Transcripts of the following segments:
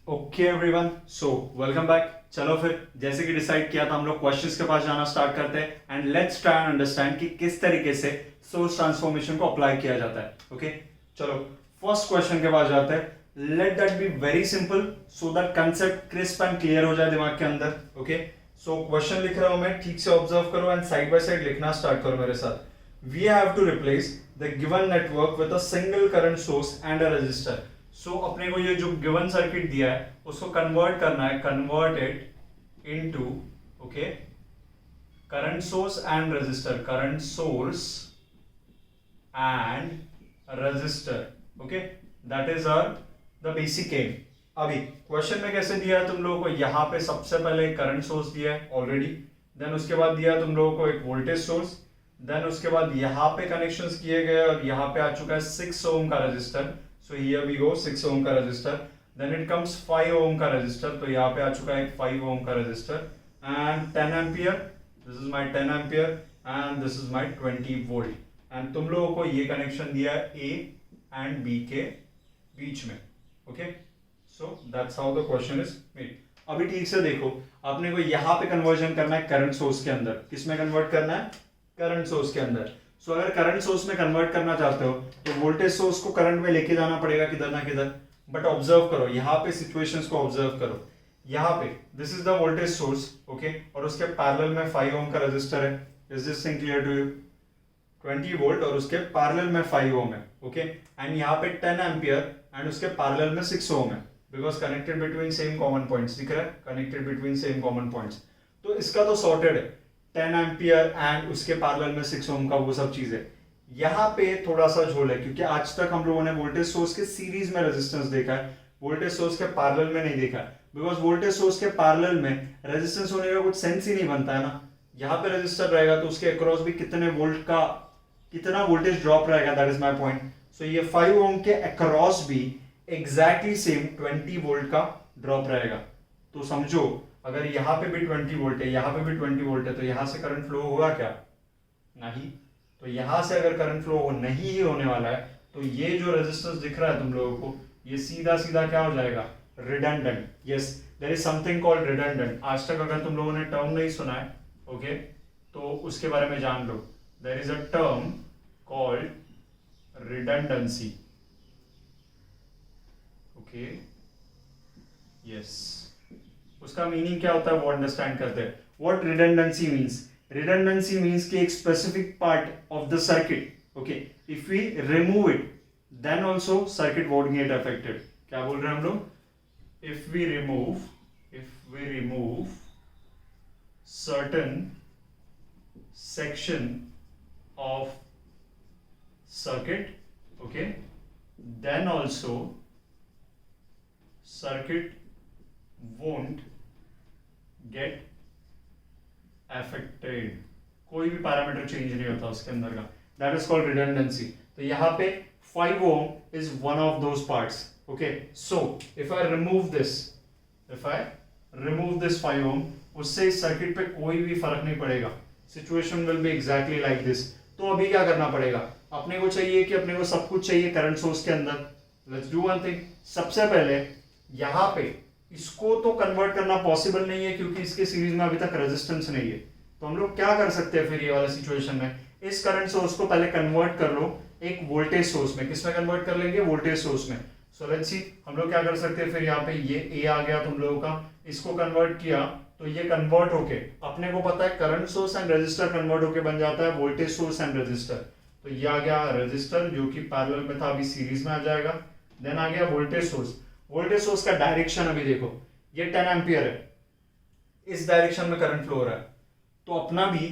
Okay everyone, so welcome back. चलो फिर जैसे कि डिसाइड किया था हम लोग क्वेश्चंस के पास जाना स्टार्ट करते हैं and let's try and understand कि किस तरीके से सोर्स ट्रांसफॉर्मेशन को अप्लाई किया जाता है। ओके चलो फर्स्ट क्वेश्चन के पास जाते हैं। Let that be very simple so that concept crisp and clear हो जाए दिमाग के अंदर। ओके सो क्वेश्चन लिख रहा हूं मैं, ठीक से ऑब्जर्व करो एंड साइड बाय साइड लिखना स्टार्ट करो मेरे साथ। We have to replace the given network with a single current source and a resistor. So अपने को ये जो गिवन सर्किट दिया है उसको कन्वर्ट करना है, convert it into okay current source and register, current source and register. Okay that is our the basic aim. अभी क्वेश्चन में कैसे दिया है तुम लोगों को, यहाँ पे सबसे पहले करंट सोर्स दिया है ऑलरेडी, देन उसके बाद दिया है तुम लोगों को एक वोल्टेज सोर्स, देन उसके बाद यहाँ पे कनेक्शंस किए गए और यहाँ पे आ चुका है 6 ओम का register. So here we go 6 ओम का register, then it comes 5 ohm का रजिस्टर, तो यहाँ पे आ चुका है 5 ओम का register and 10 ampere, this is my 10 ampere and this is my 20 volt and तुम लोगों को ये कनेक्शन दिया है A and B के बीच में। Okay so that's how the question is made। अभी ठीक से देखो, आपने को यहाँ पे कन्वर्जन करना है करंट सोर्स के अंदर। किस में कन्वर्ट करना है? करंट सोर्स के अंदर। सो अगर करंट सोर्स में कन्वर्ट करना चाहते हो तो वोल्टेज सोर्स को करंट में लेके जाना पड़ेगा किधर ना किधर। बट ऑब्जर्व करो, यहाँ पे सिचुएशंस को ऑब्जर्व करो। यहाँ पे this is the voltage source okay, और उसके पैरेलल में 5 ओम का रजिस्टर है। Is this thing clear to you? 20 volt और उसके पैरेलल में 5 ओम है। ओके एंड यहाँ पे 10 एम्पियर एंड उसके पैरेलल में 6 ओम है, because connected between same common points. दिख रहा है? Connected between same common points. तो इसका तो सॉर्टेड है, 10 एम्पियर एंड उसके पैरेलल में 6 ओम का वो सब चीज है। यहाँ पे थोड़ा सा झोल है क्योंकि आज तक हम लोगों ने वोल्टेज सोर्स के सीरीज में रेजिस्टेंस देखा है, वोल्टेज सोर्स के पैरेलल में नहीं देखा है। बिकॉज वोल्टेज सोर्स के पैरेलल में रेजिस्टेंस होने का कुछ सेंस ही नहीं बनता है ना। यहाँ पे रेजिस्टर रहेगा तो उसके अक्रॉस भी कितने वोल्ट का कितना वोल्टेज ड्रॉप रहेगा, दैट इज माई पॉइंट। सो ये 5 ओम के अक्रॉस भी एग्जैक्टली सेम 20 वोल्ट का ड्रॉप रहेगा। तो समझो अगर यहाँ पे भी 20 वोल्ट है, यहाँ पे भी 20 वोल्ट है, तो यहाँ से करंट फ्लो होगा क्या? नहीं। तो यहां से अगर करंट फ्लो नहीं ही होने वाला है तो ये जो रेजिस्टेंस दिख रहा है तुम लोगों को, ये सीधा सीधा क्या हो जाएगा? Redundant. Yes there is something called redundant. आज तक अगर तुम लोगों ने टर्म नहीं सुना है ओके तो उसके बारे में जान लो। There is a term called redundancy. Okay yes, उसका मीनिंग क्या होता है वो अंडरस्टैंड करते हैं। What redundancy means? Redundancy means कि एक specific part of the circuit, okay, if we remove it, then also circuit won't get affected। क्या बोल रहे हैं हम लोग? If we remove certain section of circuit, okay, then also circuit won't get affected। कोई भी पैरामीटर चेंज नहीं होता उसके अंदर का, दैट इज कॉल्ड रिडंडेंसी। तो यहाँ पे 5 ohm is one of those parts. Okay so if I remove this 5 ohm, उससे इस सर्किट पे कोई भी फर्क नहीं पड़ेगा। Situation will be exactly like this. तो अभी क्या करना पड़ेगा? अपने को चाहिए कि अपने को सब कुछ चाहिए करंट सोर्स के अंदर। Let's do one thing. सबसे पहले यहाँ पे इसको तो कन्वर्ट करना पॉसिबल नहीं है क्योंकि इसके सीरीज में अभी तक रेजिस्टेंस नहीं है। तो हम लोग क्या कर सकते हैं फिर ये वाला सिचुएशन में? इस करंट सोर्स को पहले कन्वर्ट कर लो एक वोल्टेज सोर्स में। किसमें कन्वर्ट कर लेंगे? वोल्टेज सोर्स में। सो लेट्स सी हम लोग क्या कर सकते हैं फिर। यहाँ पे ये ए आ गया तुम लोगों का, इसको कन्वर्ट किया तो ये कन्वर्ट होके अपने को पता है current source and register convert होके बन जाता है वोल्टेज सोर्स एंड रजिस्टर। तो ये आ गया रजिस्टर जो कि पैरेलल में था, अभी सीरीज में आ जाएगा। देन आ गया वोल्टेज सोर्स। वोल्टेज सोर्स का डायरेक्शन अभी देखो, ये 10 एम्पियर है, इस डायरेक्शन में करंट फ्लो हो रहा है। तो अपना भी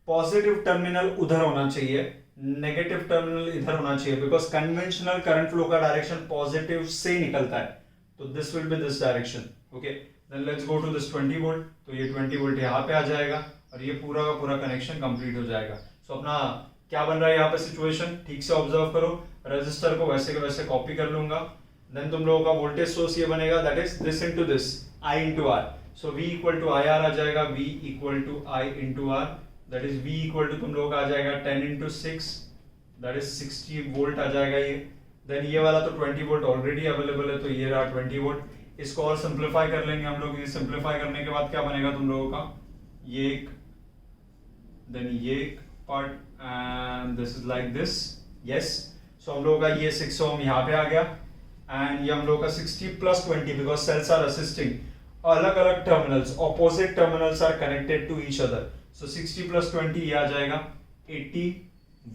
पॉजिटिव टर्मिनल उधर होना चाहिए, नेगेटिव टर्मिनल इधर होना चाहिए, बिकॉज कन्वेंशनल करंट फ्लो का डायरेक्शन पॉजिटिव से निकलता है। तो this will be this direction. Okay then let's go to this 20 volt. तो ये 20 वोल्ट यहाँ पे आ जाएगा और ये पूरा का पूरा कनेक्शन कंप्लीट हो जाएगा। सो अपना क्या बन रहा है यहाँ पे सिचुएशन, ठीक से ऑब्जर्व करो। रजिस्टर को वैसे के वैसे कॉपी कर लूंगा, देन तुम लोगों का वोल्टेज सोर्स ये बनेगा, that is this into this, I into R. So V equal to I R आ जाएगा, V equal to I into R, that is V equal to तुम लोगों का आ जाएगा 10 इंटू 6, दैट इज 60 वोल्ट आ जाएगा ये। देन ये वाला तो 20 वोल्ट ऑलरेडी अवेलेबल है, तो ये रहा 20 वोल्ट। इसको और सिंप्लीफाई कर लेंगे हम लोग। ये सिंप्लीफाई करने के बाद क्या बनेगा तुम लोगों का, ये एक, देन ये part and this is like this. Yes, so हम लोगों का ये 6 ओम यहाँ पे आ गया एंड ये हम लोग का 60 + 20 बिकॉज सेल्स आर असिस्टिंग, अलग अलग terminals, opposite terminals are connected to each other. So 60 + 20 ये आ जाएगा 80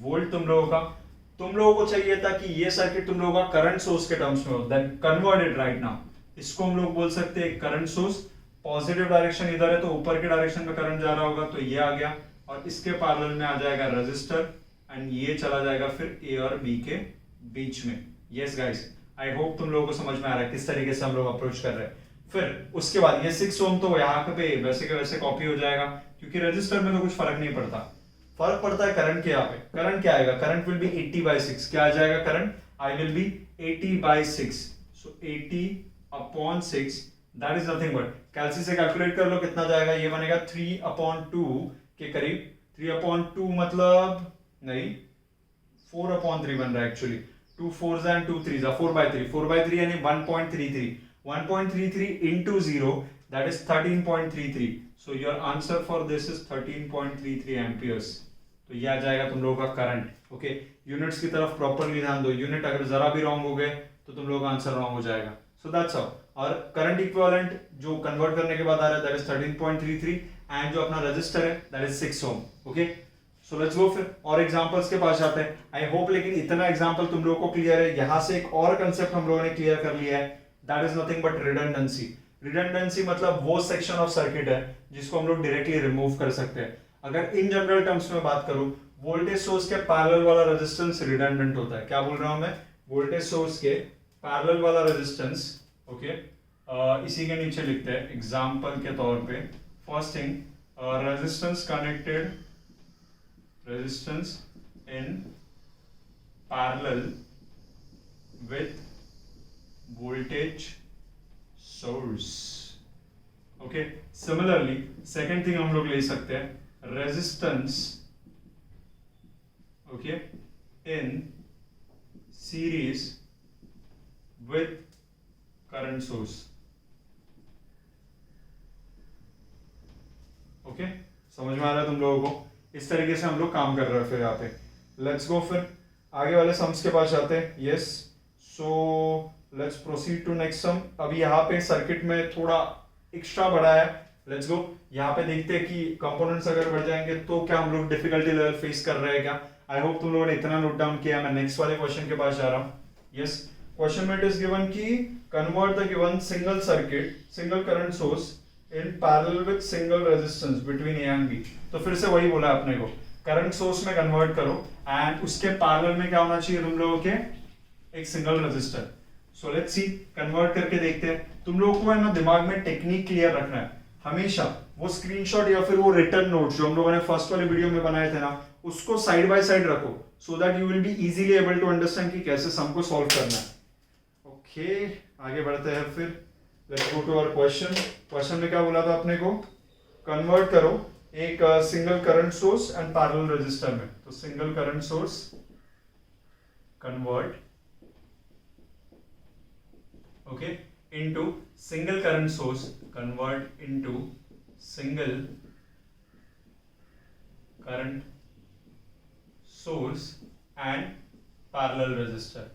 वोल्ट तुम लोगों का। तुम लोगों को चाहिए था कि ये सर्किट तुम लोगों का करंट सोर्स के टर्म्स में हो, then convert it right now. इसको हम लोग बोल सकते हैं करंट सोर्स, पॉजिटिव डायरेक्शन इधर है तो ऊपर के डायरेक्शन में करंट जा रहा होगा, तो ये आ गया और इसके पैरेलल में आ जाएगा रेजिस्टर एंड ये चला जाएगा फिर ए और बी के बीच में। यस गाइस, आई होप तुम लोगों को समझ में आ रहा है किस तरीके से हम लोग अप्रोच कर रहे हैं। फिर उसके बाद ये 6 ओम तो यहाँ पे वैसे के वैसे कॉपी हो जाएगा क्योंकि रेजिस्टर में तो कुछ फर्क नहीं पड़ता। फर्क पड़ता है करंट के। यहाँ पे करंट क्या आएगा, करंट विल बी 80/6। क्या आ जाएगा current, I will be 80/6, so 80/6 that is nothing but, calci से कैलकुलेट कर लो कितना जाएगा, ये बनेगा 3/2 के करीब। 3/2 मतलब नहीं 4/3 बन रहा है एक्चुअली, 2 4s and 2 3s 4/3, 4/3 यानी 1.33, 1.33 into 0 that is 13.33, so your answer for this is 13.33 amperes। तो ये आ जाएगा तुम लोगों का करंट। ओके, यूनिट्स की तरफ प्रॉपरली ध्यान दो, यूनिट अगर जरा भी रॉन्ग हो गए तो तुम लोगों का आंसर रॉन्ग हो जाएगा। So that's how. और करंट इक्विवेलेंट जो कन्वर्ट करने के बाद आ रहा है दैट इज 13.33 एंड जो अपना रजिस्टर है that is 6 ohm. Okay, so let's go फिर और एग्जांपल्स के पास जाते हैं। आई होप लेकिन इतना एग्जांपल तुम लोगों को क्लियर है। यहां से एक और कंसेप्ट हम लोगों ने क्लियर कर लिया है, that is nothing but redundancy. Redundancy मतलब वो सेक्शन ऑफ सर्किट है जिसको हम लोग डायरेक्टली रिमूव कर सकते हैं। अगर इन जनरल टर्म्स में बात करूं, वोल्टेज सोर्स के पैरेलल वाला रेजिस्टेंस रिडंडेंट होता है। क्या बोल रहा हूं मैं, वोल्टेज सोर्स के पैरेलल वाला रेजिस्टेंस। ओके, इसी के नीचे लिखते हैं एग्जांपल के तौर पे। First thing, resistance connected, resistance in parallel with voltage source। okay, similarly second thing हम लोग ले सकते हैं resistance okay in series with current source। okay, समझ में आ रहा है तुम लोगों को। इस तरीके से हम लोग काम कर रहे हैं। फिर यहाँ पे लेट्स गो, फिर आगे वाले सम्स के पास जाते हैं। Yes, so let's proceed to next sum. अभी यहाँ पे सर्किट में थोड़ा एक्स्ट्रा बढ़ा है। लेट्स गो, यहाँ पे देखते हैं कि कंपोनेंट्स अगर बढ़ जाएंगे तो क्या हम लोग डिफिकल्टी लेवल फेस कर रहे हैं क्या। आई होप तुम लोगों ने इतना नोट डाउन किया। मैं नेक्स्ट वाले क्वेश्चन के पास जा रहा हूँ। यस, क्वेश्चन में इट इज गिवन कि convert the given single circuit, single current source in parallel with single resistance between A and B। तो फिर से वही बोला अपने को, करंट सोर्स में कन्वर्ट करो एंड उसके पैरेलल में क्या होना चाहिए तुम लोगों के, एक single resistor. So let's see, convert करके देखते हैं। तुम लोगों को है ना दिमाग में टेक्निक क्लियर रखना है हमेशा। वो स्क्रीनशॉट या फिर वो रिटर्न नोट जो हम लोगों ने फर्स्ट वाले वीडियो में बनाए थे ना, उसको साइड बाय साइड रखो so that you will be easily able to understand कि कैसे सम को सॉल्व करना है। ओके, आगे बढ़ते हैं फिर। Let's go to our question. Question में क्या बोला था अपने को, कन्वर्ट करो एक single current source and parallel resistor में। तो single current source convert okay into single current source, convert into single current source and parallel resistor.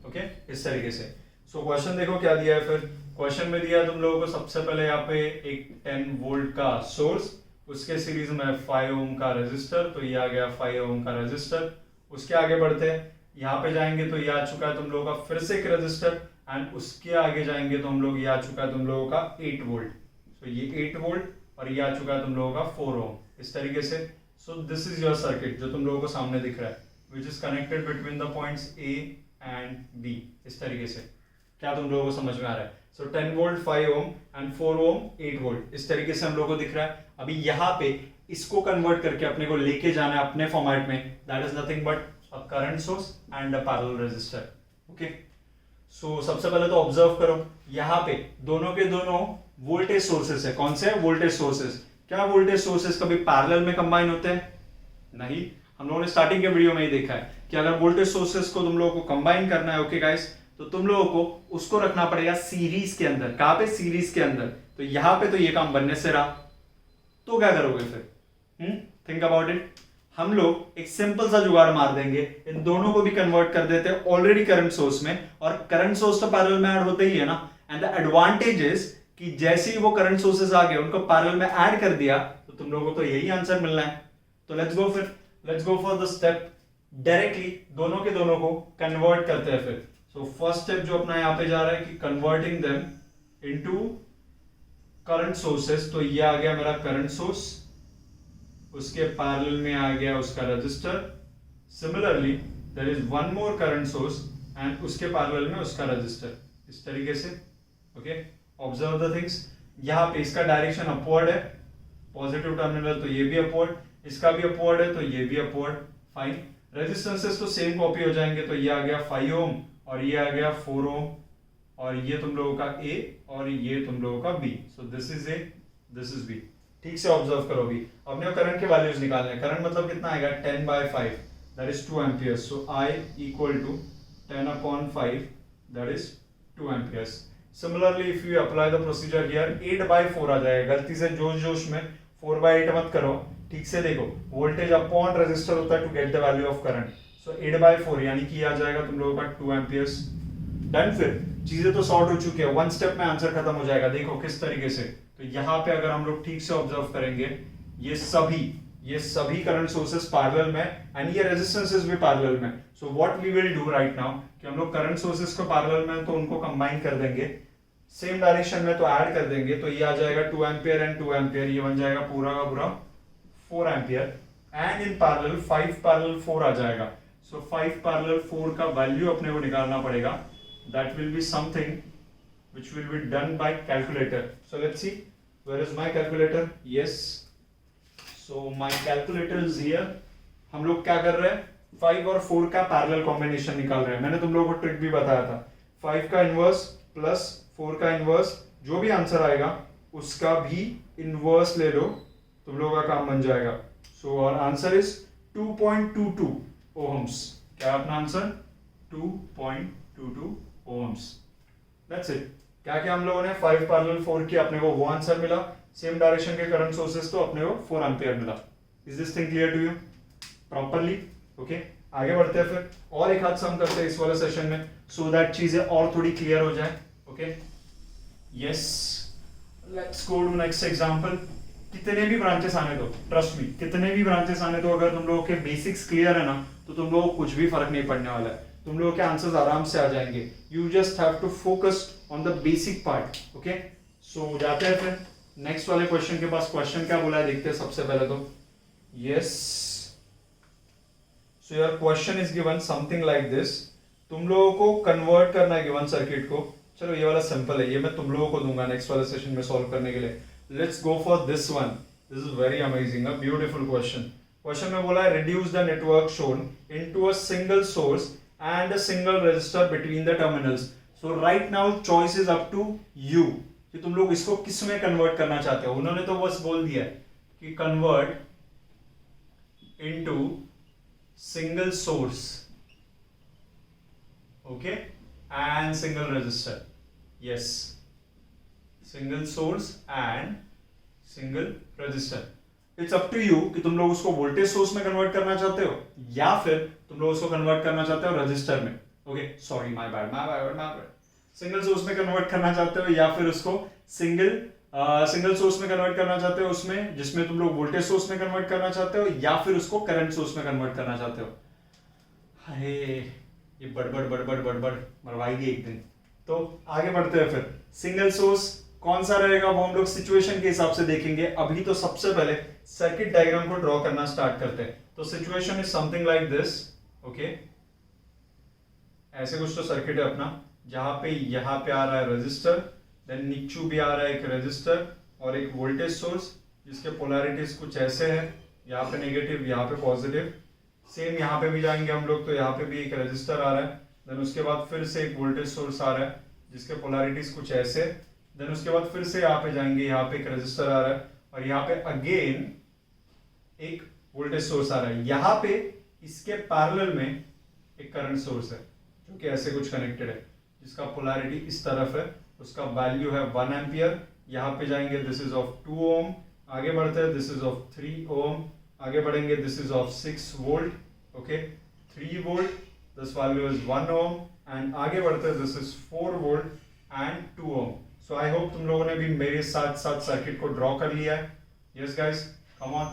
Okay, इस तरीके से। सो क्वेश्चन देखो क्या दिया है। फिर क्वेश्चन में दिया तुम लोगों को सबसे पहले यहाँ पे एक 10 वोल्ट का सोर्स, उसके सीरीज में 5 ओम का रेजिस्टर। तो ये आ गया 5 ओम का रेजिस्टर। उसके आगे बढ़ते हैं, यहाँ पे जाएंगे तो ये आ चुका है तुम लोगों का फिर से एक रेजिस्टर एंड उसके आगे जाएंगे तो हम लोग ये आ चुका है तुम लोगों का 8 वोल्ट। तो ये 8 वोल्ट और ये आ चुका है तुम लोगों का 4 ओम, इस तरीके से। So this is your circuit जो तुम लोगों को सामने दिख रहा है, which is connected between the points A and B। इस तरीके से क्या तुम लोगों को समझ में आ रहा है। So 10 volt 5 ohm and 4 ohm 8 volt, इस तरीके से हम लोगों को दिख रहा है। अभी यहाँ पे इसको कन्वर्ट करके अपने को लेके जाना है अपने फॉर्मेट में, that is nothing but a current source and a parallel resistor. Okay, so सबसे पहले तो ऑब्जर्व करो, यहाँ पे दोनों के दोनों वोल्टेज सोर्सेस है। कौन से वोल्टेज सोर्सेस? क्या वोल्टेज सोर्सेस कभी पैरेलल में कंबाइन होते हैं? नहीं, हम लोगों ने स्टार्टिंग के वीडियो में ही देखा है कि अगर वोल्टेज सोर्सेस को तुम लोगों को कंबाइन करना है, ओके गाइस, तो तुम लोगों को उसको रखना पड़ेगा सीरीज के अंदर। कहां पे? सीरीज के अंदर। तो यहां पे तो ये काम बनने से रहा, तो क्या करोगे फिर? Think about it. हम लोग एक सिंपल सा जुगाड़ मार देंगे, इन दोनों को भी कन्वर्ट कर देते हैं ऑलरेडी करंट सोर्स में, और करंट सोर्स तो पैरेलल में ऐड होते ही है ना। एंड द एडवांटेज इज कि जैसे ही वो करंट सोर्सेस आ गए उनको पैरेलल में ऐड कर दिया, तो तुम लोगों को तो यही आंसर मिलना है। तो let's go for the step, directly दोनों के दोनों को कन्वर्ट करते हैं फिर। सो फर्स्ट स्टेप जो अपना यहां पे जा रहा है कि converting them into current sources. तो ये आ गया मेरा करंट सोर्स, उसके पैरेलल में आ गया उसका register. Similarly there is one more current source and उसके पैरेलल में उसका रजिस्टर, इस तरीके से। Okay, observe the things. यहां पे इसका डायरेक्शन अपवर्ड है, पॉजिटिव टर्मिनल, तो ये भी अपवर्ड, इसका भी अपवर्ड है तो ये भी अपवर्ड। फाइन। रेजिस्टेंसेस तो सेम कॉपी हो जाएंगे, तो ये आ गया 5 ओम और ये आ गया 4 ओम, और ये तुम लोगों का A और ये तुम लोगों का B। So this is A, this is B। ठीक से ऑब्जर्व करो भी। अपने करंट के वैल्यूज निकालने हैं। करंट मतलब कितना आएगा? 10/5, that is 2 amperes. So I equal to 10/5, that is 2 amperes. Similarly if you apply the procedure here, 8/4 आ जाएगा। गलती से जोश में 4/8 मत करो, ठीक से देखो। वोल्टेज अपॉन रेजिस्टर होता है to get the value of current. So 8/4 यानी कि आ जाएगा तुम लोगों का 2 एम्पियर्स। डन। फिर चीजें तो सॉर्ट हो चुकी है, वन स्टेप में आंसर खत्म हो जाएगा। देखो किस तरीके से। तो यहाँ पे अगर हम लोग ठीक से ऑब्जर्व करेंगे, ये सभी करंट सोर्सेस पैरेलल में, एंड ये रेजिस्टेंसेस भी पैरेलल में। So what we will do right now कि हम लोग करंट सोर्सेस को पैरेलल में तो उनको कंबाइन कर देंगे, सेम डायरेक्शन में तो ऐड कर देंगे। तो ये आ जाएगा 2 एम्पियर एंड 2 एम्पियर, ये बन जाएगा पूरा का पूरा 4 ampere. And in parallel 5 parallel 4 आ जाएगा। सो 5 पैरेलल 4 का वैल्यू अपने को निकालना पड़ेगा। That will be something which will be done by calculator. So let's see, where is my calculator? Yes, so my calculator is here. हम लोग क्या कर रहे हैं? 5 और 4 का पैरेलल कॉम्बिनेशन निकाल रहे हैं। मैंने तुम लोगों को ट्रिक भी बताया था। 5 का इनवर्स प्लस 4 का इनवर्स, जो भी आंसर आएगा उसका भी इनवर्स ले लो, तुम लोगों का काम बन जाएगा। सो और आंसर इज 2.22 ओहम्स। क्या अपना आंसर? 2.22 ohms. That's it. क्या क्या हम लोगों ने 5 पैरेलल 4 की, अपने को वो आंसर मिला। सेम डायरेक्शन के करंट सोर्सेस तो अपने को 4 एम्पियर मिला। Is this thing clear to you properly? Okay, आगे बढ़ते हैं फिर और एक हाथ सम करते हैं इस वाले सेशन में, सो दैट चीजें और थोड़ी क्लियर हो जाए। Okay, yes, let's go to next example. कितने भी ब्रांचेस आने दो, ट्रस्ट मी, कितने भी ब्रांचेस आने दो, अगर तुम लोगों के बेसिक्स क्लियर है ना, तो तुम लोगों को कुछ भी फर्क नहीं पड़ने वाला है। तुम लोगों के आंसर्स आराम से आ जाएंगे। You just have to focus on the basic part. Okay, so जाते हैं फिर नेक्स्ट वाले क्वेश्चन के पास। क्वेश्चन क्या बोला है देखते हैं सबसे पहले तो। Yes, so your question is given something like this. तुम लोगों को कन्वर्ट करना है गिवन सर्किट को। चलो ये वाला सिंपल है, ये मैं तुम लोगों को दूंगा नेक्स्ट वाले सेशन में सॉल्व करने के लिए। Let's go for this one. This is very amazing, a beautiful question. Question में बोला है reduce the network shown into a single source and a single resistor between the terminals. So right now choice is up to you कि तुम लोग इसको किस में convert करना चाहते हो। उन्होंने तो बस बोल दिया है कि convert into single source, okay, and single resistor. Yes, single source and single resistor. It's up to you कि तुम लोग उसको वोल्टेज सोर्स में कन्वर्ट करना चाहते हो या फिर तुम लोग उसको कन्वर्ट करना चाहते हो रजिस्टर में। Okay, sorry, my bad. Single source में कन्वर्ट करना चाहते हो या फिर उसको सिंगल सोर्स में कन्वर्ट करना चाहते हो, उसमें जिसमें तुम लोग वोल्टेज सोर्स में कन्वर्ट करना चाहते हो, या फिर उसको करंट सोर्स में कन्वर्ट करना चाहते हो। हाय, ये बड़बड़ मरवाएगी एक दिन। तो आगे बढ़ते हैं फिर। सिंगल सोर्स कौन सा रहेगा वो हम लोग सिचुएशन के हिसाब से देखेंगे। अभी तो सबसे पहले सर्किट डायग्राम को ड्रॉ करना स्टार्ट करते हैं। तो situation is something like this. Okay, ऐसे कुछ तो सर्किट है अपना, जहां पे यहाँ पे आ रहा है रेजिस्टर, देन नीचू भी आ रहा है एक रेजिस्टर और एक वोल्टेज सोर्स, जिसके पोलैरिटीज कुछ ऐसे है, यहाँ पे नेगेटिव, यहाँ पे पॉजिटिव। सेम यहाँ पे भी जाएंगे हम लोग, तो यहाँ पे भी एक रेजिस्टर आ रहा है, देन उसके बाद फिर से एक वोल्टेज सोर्स आ रहा है जिसके पोलैरिटीज कुछ ऐसे, देन उसके बाद फिर से यहाँ पे जाएंगे, यहाँ पे एक रेजिस्टर आ रहा है और यहाँ पे अगेन एक वोल्टेज सोर्स आ रहा है। यहाँ पे इसके पैरेलल में एक करंट सोर्स है जो कि ऐसे कुछ कनेक्टेड है, जिसका पोलैरिटी इस तरफ है, उसका वैल्यू है 1 एम्पियर। यहाँ पे जाएंगे दिस इज ऑफ 2 ओम, आगे बढ़ते हैं दिस इज ऑफ 3 ओम, आगे बढ़ेंगे this is of 6 volt, okay 3 volt, this value is 1 ohm, and आगे बढ़ते हैं this is 4 volt and 2 ohm. So I hope तुम लोगों ने भी मेरे साथ साथ सर्किट को ड्रॉ कर लिया है। यस गाइस, कम ऑन,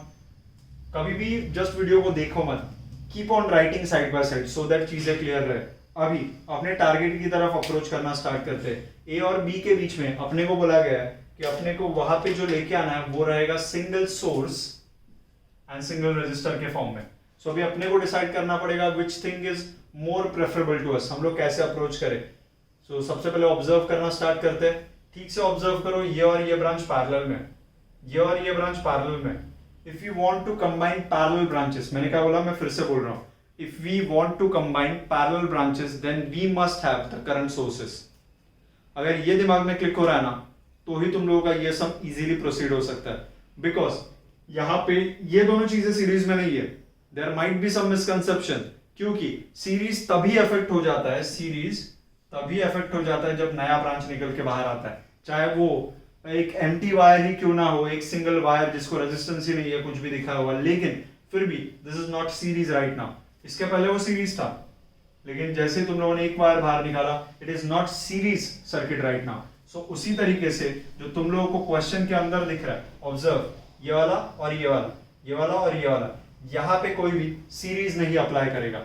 कभी भी जस्ट वीडियो को देखो मत, keep on writing side by side so that चीजें क्लियर रहे। अभी अपने टारगेट की तरफ अप्रोच करना स्टार्ट करते हैं। ए और बी के बीच में अपने को बोला गया है कि अपने को वहां पे जो लेके आना है वो रहेगा single source and single resistor के फॉर्म में। सो अभी अपने को डिसाइड करना पड़ेगा which thing is more preferable to us, हम लोग कैसे अप्रोच करें। सो सबसे पहले ऑब्जर्व करना स्टार्ट करते हैं। ठीक से ऑब्जर्व करो, ये और ये ब्रांच पैरेलल में, ये और ये ब्रांच पैरेलल में। If you want to combine parallel branches, मैंने क्या बोला, मैं फिर से बोल रहा हूं, if we want to combine parallel branches then we must have the current sources। अगर ये दिमाग में क्लिक हो रहा है ना, तो ही तुम लोगों का ये सब इजीली प्रोसीड हो सकता है, बिकॉज यहां पे ये दोनों चीजें सीरीज में नहीं है। There might be some misconception, क्योंकि सीरीज तभी अफेक्ट हो जाता है, सीरीज तभी अफेक्ट हो जाता है जब नया ब्रांच निकल के बाहर आता है, चाहे वो एक एम्प्टी वायर ही क्यों ना हो, एक सिंगल वायर जिसको रेजिस्टेंस ही नहीं है, कुछ भी दिखा हुआ, लेकिन फिर भी this is not series right now. इसके पहले वो सीरीज था, लेकिन जैसे तुम लोगों ने एक वायर बाहर निकाला, it is not series circuit right now. So उसी तरीके से जो तुम लोगों को क्वेश्चन के अंदर दिख रहा है, ऑब्जर्व, ये वाला और ये वाला, ये वाला और ये वाला, यहां पे कोई भी सीरीज नहीं अप्लाई करेगा।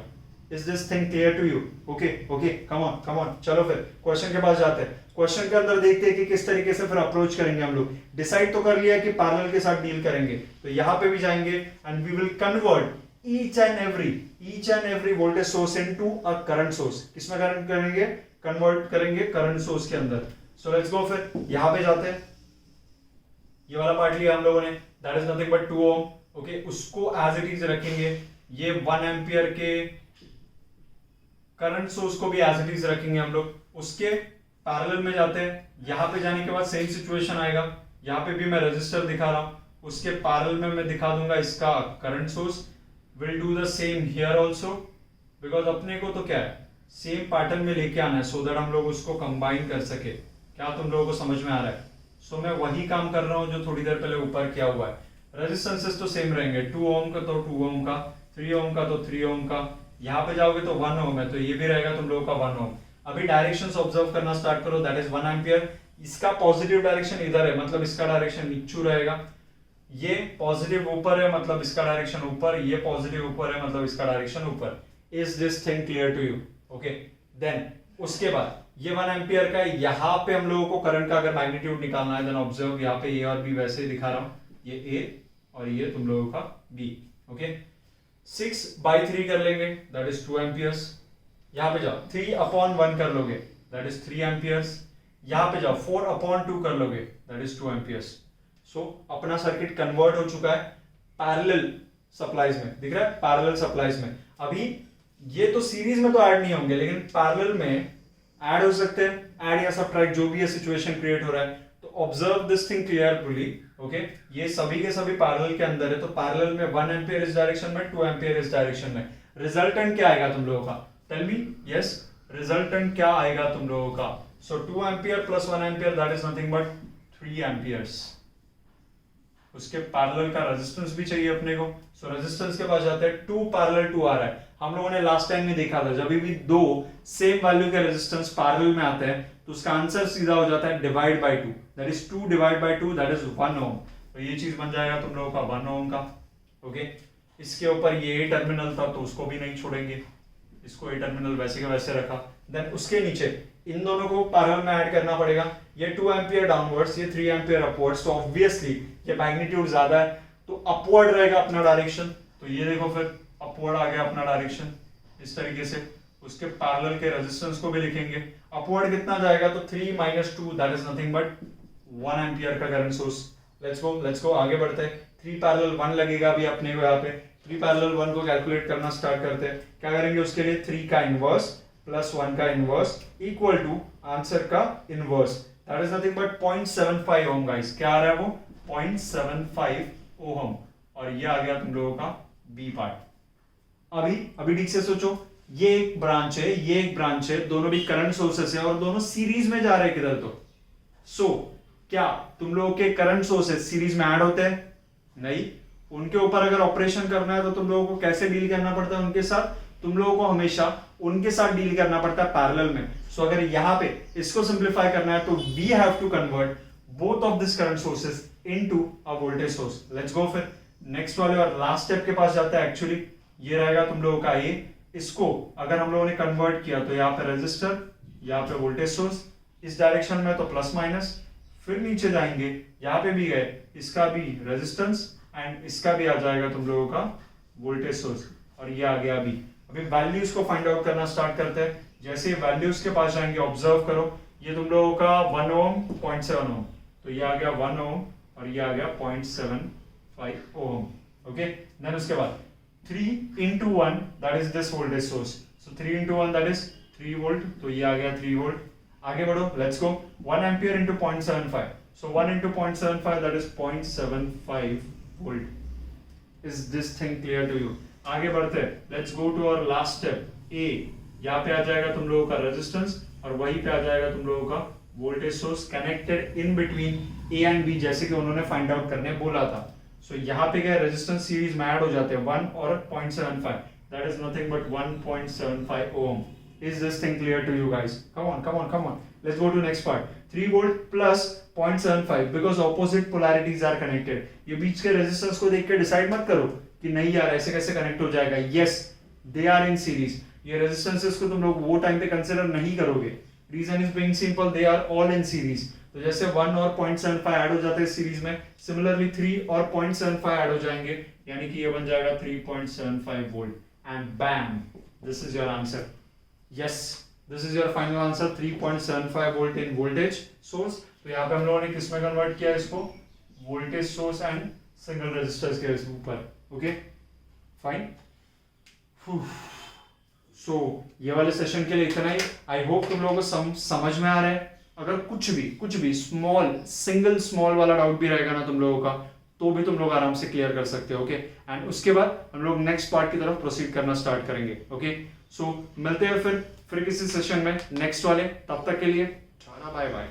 Is this thing clear to you? Okay okay, come on come on, चलो फिर क्वेश्चन के पास जाते हैं। क्वेश्चन के अंदर देखते हैं कि किस तरीके से फिर अप्रोच करेंगे हम लोग। डिसाइड तो कर लिया कि पैरेलल के साथ डील करेंगे, तो यहां पे भी जाएंगे and we will convert each and every voltage source into a current source। किसमें करंट करेंगे? कन्वर्ट करेंगे करंट सोर्स के अंदर। सो लेट्स गो, फिर यहां पे जाते हैं। ये वाला पार्ट लिया हम लोगों ने, that is nothing but 2 ohm, okay, उसको एज इट इज रखेंगे। ये 1 एम्पियर के करंट सोर्स को भी एज इट इज रखेंगे हम लोग। उसके पैरेलल में जाते हैं, यहां पे जाने के बाद सेम सिचुएशन आएगा, यहां पे भी मैं रजिस्टर दिखा रहा हूं, उसके पैरेलल में मैं दिखा दूंगा इसका current source. We'll do the same here also, because अपने को तो क्या है, सेम पैटर्न में लेके आना है, so that हम लोग उसको कंबाइन कर सके। क्या तुम लोगों को समझ में आ रहा है? सो मैं वही काम कर रहा हूँ जो थोड़ी देर पहले ऊपर किया हुआ है। रेजिस्टेंसेस तो सेम रहेंगे, 2 ओम का तो 2 ओम का, 3 ओम का तो 3 ओम का, यहाँ पे जाओगे तो 1 ओम है, तो ये भी रहेगा तुम लोगों का 1 ओम। अभी डायरेक्शंस ऑब्जर्व करना स्टार्ट करो, दैट इज 1 एम्पियर। इसका पॉजिटिव डायरेक्शन इधर है, मतलब इसका डायरेक्शन नीचे रहेगा। ये पॉजिटिव ऊपर है, मतलब इसका डायरेक्शन ऊपर, ये पॉजिटिव ऊपर है, मतलब इसका डायरेक्शन ऊपर। Is this thing clear to you? Okay, then उसके बाद ये 1 एम्पियर का, यहाँ पे हम लोगों को करंट का अगर मैग्नीट्यूड निकालना है, देन ऑब्जर्व, यहाँ पे ए और बी वैसे ही दिखा रहा हूं, ये ए और ये तुम लोगों का बी, ओके। 6/3 कर लेंगे, दैट इज 2 एम्पियर्स। यहाँ पे जाओ 3/1 कर लोगे, दैट इज 3 एम्पियर्स। यहाँ पे जाओ 4/2 कर लोगे, दैट इज 2 एम्पियर्स। सो अपना सर्किट कन्वर्ट हो चुका है पैरेलल सप्लाईज में, दिख रहा है, पैरेलल सप्लाईज में। अभी ये तो सीरीज में तो ऐड नहीं होंगे, लेकिन पैरेलल में ऐड हो सकते हैं, ऐड या सब्ट्रैक्ट, जो भी ये सिचुएशन क्रिएट हो रहा है। तो observe this thing clearly, okay. ये सभी के सभी पैरेलल के अंदर है, तो पैरेलल में 1 एम्पियर इस डायरेक्शन में, 2 एम्पियर इस डायरेक्शन में। रिजल्टेंट क्या आएगा तुम लोगों का? टेल मी, यस, रिजल्टेंट क्या आएगा तुम लोगों का? सो 2 ampere plus 1 ampere, that is nothing but 3 amperes. उसके पैरेलल का रेजिस्टेंस भी चाहिए अपने को। सो रेजिस्टेंस के पास जाते हैं, 2 पैरेलल 2 आ रहा है। हम लोगों ने लास्ट टाइम में देखा था, जब भी 2 सेम वैल्यू के रेजिस्टेंस पैरेलल में आते हैं, तो उसका आंसर सीधा हो जाता है divide by 2, that is 2 divide by 2, that is 1 ओम। तो ये चीज बन जाएगा तुम लोगों का 1 ओम का, ओके। इसके ऊपर ये ए टर्मिनल था, तो उसको भी नहीं छोड़ेंगे, इसको ए टर्मिनल वैसे के वैसे रखा। देन उसके नीचे इन दोनों को पैरेलल में ऐड करना पड़ेगा। ये 2 एम्पियर डाउनवर्ड्स, ये 3 एम्पियर अपवर्ड्स, तो ऑब्वियसली ये मैग्नीट्यूड ज्यादा है, तो अपवर्ड रहेगा अपना डायरेक्शन। तो ये देखो, फिर अपवर्ड आ गया अपना डायरेक्शन इस तरीके से। उसके पैरेलल के रेजिस्टेंस को भी लिखेंगे, अपवर्ड कितना जाएगा, तो 3 - 2, that is nothing but 1 ampere का करंट सोर्स। लेट्स गो आगे बढ़ते हैं। 3 पैरेलल 1 लगेगा अभी अपने को यहाँ पे। 3 पैरेलल 1 को कैलकुलेट करना स्टार्ट करते हैं। क्या करेंगे उसके लिए? 3 का इनवर्स प्लस 1 का इनवर्स इक्वल टू आंसर का inverse, that is nothing but 0.75 ohm guys. क्या आ रहा है वो? 0.75 ओम। और ये आ गया तुम लोगों का बी पार्ट। अभी ठीक से सोचो, ये एक ब्रांच है, ये एक ब्रांच है, दोनों भी करंट सोर्सेस है और दोनों सीरीज में जा रहे हैं किधर तो। सो क्या तुम लोगों के करंट सोर्सेस सीरीज में ऐड होते हैं? नहीं। उनके ऊपर अगर ऑपरेशन करना है तो तुम लोगों को कैसे डील करना पड़ता है उनके साथ? तुम लोगों को हमेशा उनके साथ डील करना पड़ता है पैरेलल में। सो अगर यहां पे इसको सिंप्लीफाई करना है तो we have to convert both of this current sources into a voltage source. Let's go फिर नेक्स्ट वाले और लास्ट स्टेप के पास जाता है। एक्चुअली ये रहेगा तुम लोगों का ये, इसको अगर हम लोगों ने कन्वर्ट किया तो यहाँ पे रेजिस्टर, यहाँ पे वोल्टेज सोर्स, इस डायरेक्शन में तो प्लस माइनस, फिर नीचे जाएंगे यहाँ पे भी गए, इसका भी रेजिस्टेंस एंड इसका भी आ जाएगा तुम लोगों का वोल्टेज सोर्स, और ये आ गया अभी। अभी वैल्यूज को फाइंड आउट करना स्टार्ट करते हैं। जैसे वैल्यूज के पास जाएंगे ऑब्जर्व करो, ये तुम लोगों का 1 ओम 0.7 ओम, तो ये आ गया 1 ओम और ये आ गया 0.75 ओम। ओके, देन उसके बाद 3 into 1 that is this voltage source, so 3 into 1 that is 3 volt, तो ये आ गया 3 volt। आगे बढ़ो, let's go, 1 ampere into 0.75, so 1 into 0.75 that is 0.75 volt। is this thing clear to you? आगे बढ़ते हैं, let's go to our last step, A, यहाँ पे आ जाएगा तुम लोगों का रेजिस्टेंस और वहीं पे आ जाएगा तुम लोगों का voltage source connected in between A and B, जैसे कि उन्होंने फाइंड आउट करने बोला था। सो यहाँ पे क्या रेजिस्टेंस सीरीज में ऐड हो जाते हैं 1 और 0.75, that is nothing but 1.75 ohm. Is this thing clear to you guys? Come on come on come on, let's go to next part. 3 volt plus 0.75 because opposite polarities are connected. ये बीच के resistance को देख के decide मत करो कि नहीं यार ऐसे कैसे कनेक्ट हो जाएगा। Yes, they are in series. ये रेजिस्टेंसेस को तुम लोग वो टाइम पे कंसीडर नहीं करोगे, reason is being simple, they are all in series. तो जैसे 1 और 0.75 ऐड हो जाते हैं सीरीज में, सिमिलरली 3 और 0.75 ऐड हो जाएंगे, यानी कि ये बन जाएगा 3.75 volt and bam, this is your answer. Yes, this is your final answer, 3.75 volt in voltage source. तो यहाँ पे हम लोगों ने किसमें कन्वर्ट किया इसको? Voltage source and single resistors के ऊपर। Okay fine. सो ये वाले सेशन के लिए इतना ही। आई होप तुम लोगों को समझ में आ रहा है। अगर कुछ भी स्मॉल सिंगल स्मॉल वाला डाउट भी रहेगा ना तुम लोगों का, तो भी तुम लोग आराम से क्लियर कर सकते हो। ओके, एंड उसके बाद हम लोग नेक्स्ट पार्ट की तरफ प्रोसीड करना स्टार्ट करेंगे। ओके, सो मिलते हैं फिर किसी सेशन में नेक्स्ट वाले। तब तक के लिए टाटा बाय बाय।